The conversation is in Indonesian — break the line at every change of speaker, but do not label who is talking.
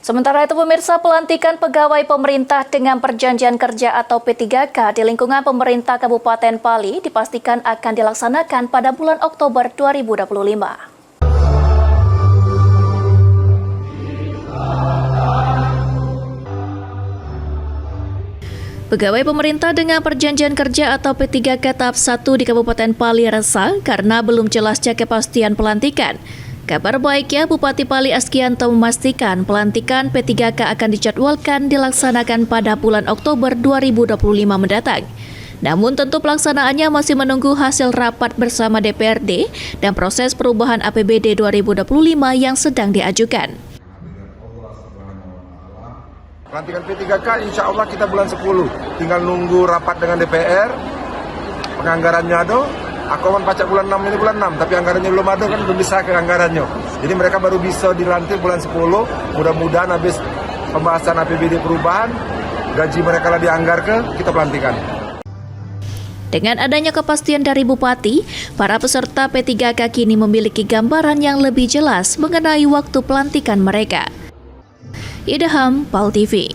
Sementara itu pemirsa, pelantikan pegawai pemerintah dengan perjanjian kerja atau P3K di lingkungan pemerintah Kabupaten Pali dipastikan akan dilaksanakan pada bulan Oktober 2025. Pegawai pemerintah dengan perjanjian kerja atau P3K tahap 1 di Kabupaten Pali resah karena belum jelasnya kepastian pelantikan. Kabar baiknya, Bupati Pali Askianto memastikan pelantikan P3K akan dijadwalkan dilaksanakan pada bulan Oktober 2025 mendatang. Namun tentu pelaksanaannya masih menunggu hasil rapat bersama DPRD dan proses perubahan APBD 2025 yang sedang diajukan.
Pelantikan P3K insya Allah kita bulan 10, tinggal nunggu rapat dengan DPR, penganggarannya ada. Akuman pajak bulan 6 ini bulan 6, tapi anggarannya belum ada kan, belum bisa ke anggarannya. Jadi mereka baru bisa dilantik bulan 10, mudah-mudahan habis pembahasan APBD perubahan, gaji mereka lah dianggarkan, kita pelantikan.
Dengan adanya kepastian dari Bupati, para peserta P3K kini memiliki gambaran yang lebih jelas mengenai waktu pelantikan mereka. Idham, PAL TV.